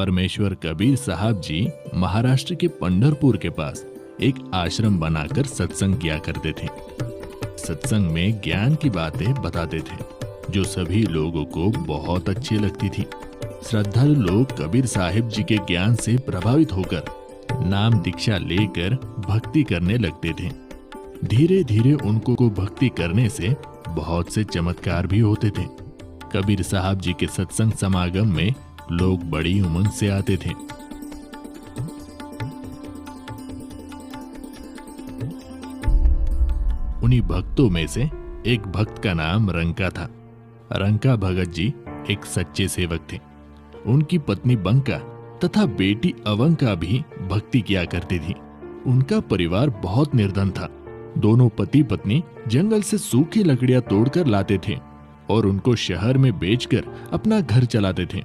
परमेश्वर कबीर साहब जी महाराष्ट्र के पंढरपुर के पास एक आश्रम बनाकर सत्संग किया करते थे। सत्संग में ज्ञान की बातें बताते थे जो सभी लोगों को बहुत अच्छी लगती थी। श्रद्धालु लोग कबीर साहिब जी के ज्ञान से प्रभावित होकर नाम दीक्षा लेकर भक्ति करने लगते थे। धीरे धीरे उनको को भक्ति करने से बहुत से चमत्कार भी होते थे। कबीर साहब जी के सत्संग समागम में लोग बड़ी उमंग से आते थे। उन्हीं भक्तों में से एक भक्त का नाम रंका था। रंका भगत जी एक सच्चे सेवक थे। उनकी पत्नी बंका तथा बेटी अवंका भी भक्ति किया करती थी। उनका परिवार बहुत निर्धन था। दोनों पति पत्नी जंगल से सूखी लकड़ियां तोड़कर लाते थे और उनको शहर में बेचकर अपना घर चलाते थे।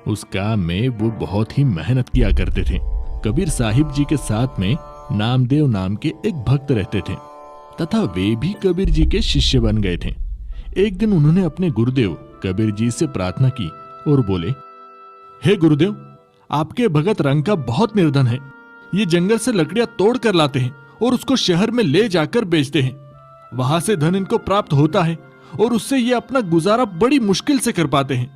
उस काम में वो बहुत ही मेहनत किया करते थे। कबीर साहिब जी के साथ में नामदेव नाम के एक भक्त रहते थे तथा वे भी कबीर जी के शिष्य बन गए थे। एक दिन उन्होंने अपने गुरुदेव कबीर जी से प्रार्थना की और बोले, हे गुरुदेव, आपके भगत रंका बहुत निर्धन है। ये जंगल से लकड़ियां तोड़ कर लाते हैं और उसको शहर में ले जाकर बेचते हैं। वहां से धन इनको प्राप्त होता है और उससे ये अपना गुजारा बड़ी मुश्किल से कर पाते हैं।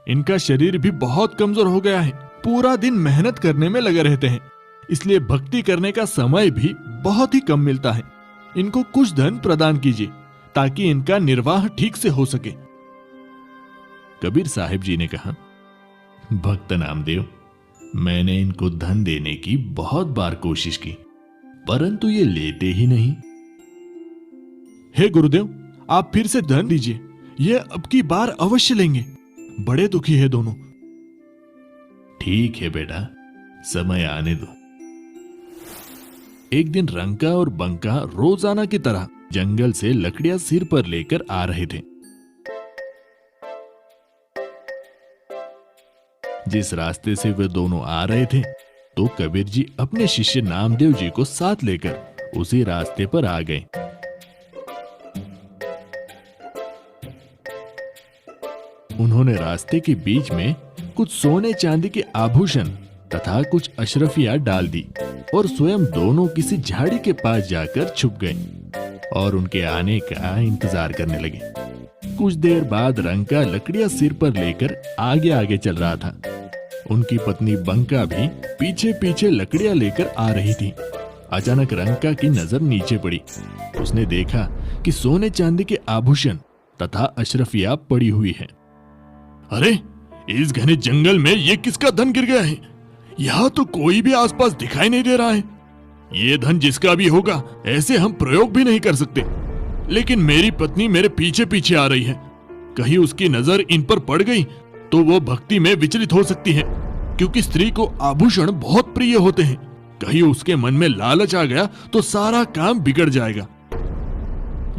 इनका शरीर भी बहुत कमजोर हो गया है। पूरा दिन मेहनत करने में लगे रहते हैं, इसलिए भक्ति करने का समय भी बहुत ही कम मिलता है। इनको कुछ धन प्रदान कीजिए ताकि इनका निर्वाह ठीक से हो सके। कबीर साहिब जी ने कहा, भक्त नामदेव, मैंने इनको धन देने की बहुत बार कोशिश की, परंतु ये लेते ही नहीं। हे गुरुदेव, आप फिर से धन दीजिए, ये अब की बार अवश्य लेंगे। बड़े दुखी है दोनों। ठीक है बेटा, समय आने दो। एक दिन रंका और बंका रोजाना की तरह जंगल से लकड़ियां सिर पर लेकर आ रहे थे। जिस रास्ते से वे दोनों आ रहे थे तो कबीर जी अपने शिष्य नामदेव जी को साथ लेकर उसी रास्ते पर आ गए। उन्होंने रास्ते के बीच में कुछ सोने चांदी के आभूषण तथा कुछ अशरफियां डाल दी और स्वयं दोनों किसी झाड़ी के पास जाकर छुप गए और उनके आने का इंतजार करने लगे। कुछ देर बाद रंका लकड़ियां सिर पर लेकर आगे आगे चल रहा था। उनकी पत्नी बंका भी पीछे पीछे लकड़ियां लेकर आ रही थी। अचानक रंका की नजर नीचे पड़ी। उसने देखा कि सोने चांदी के आभूषण तथा अशरफियां पड़ी हुई है। अरे, इस घने जंगल में ये किसका धन गिर गया है? यहाँ तो कोई भी आसपास दिखाई नहीं दे रहा है। ये धन जिसका भी होगा, ऐसे हम प्रयोग भी नहीं कर सकते। लेकिन मेरी पत्नी मेरे पीछे पीछे आ रही है। कहीं उसकी नजर इन पर पड़ गई तो वो भक्ति में विचलित हो सकती है, क्योंकि स्त्री को आभूषण बहुत प्रिय होते हैं। कहीं उसके मन में लालच आ गया तो सारा काम बिगड़ जाएगा।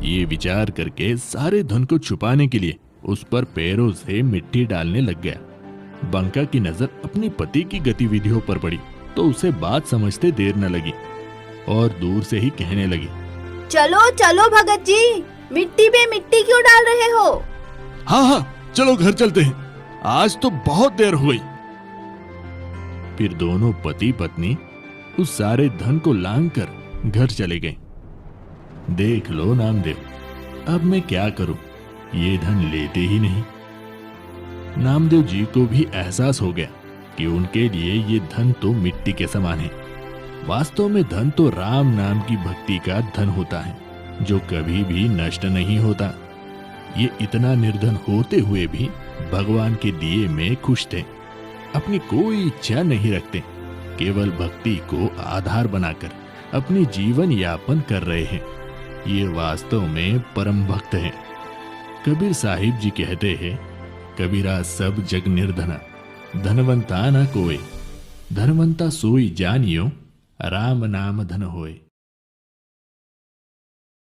ये विचार करके सारे धन को छुपाने के लिए उस पर पैरों से मिट्टी डालने लग गया। बंका की नजर अपने पति की गतिविधियों पर पड़ी तो उसे बात समझते देर न लगी और दूर से ही कहने लगी, चलो चलो भगत जी, मिट्टी पे मिट्टी क्यों डाल रहे हो? हाँ हाँ, चलो घर चलते हैं, आज तो बहुत देर हो गई। फिर दोनों पति पत्नी उस सारे धन को लांघकर घर चले गए। देख लो नामदेव, अब मैं क्या करूं, ये धन लेते ही नहीं। नामदेव जी को भी एहसास हो गया कि उनके लिए ये धन तो मिट्टी के समान है। वास्तव में धन तो राम नाम की भक्ति का धन होता है जो कभी भी नष्ट नहीं होता। ये इतना निर्धन होते हुए भी भगवान के दिए में खुश थे। अपनी कोई इच्छा नहीं रखते, केवल भक्ति को आधार बनाकर अपनी जीवन यापन कर रहे हैं। ये वास्तव में परम भक्त हैं। कबीर साहिब जी कहते हैं, कबीरा सब जग निर्धना, धनवंता न कोय, धनवंता सोई जानियो, राम नाम धन होए।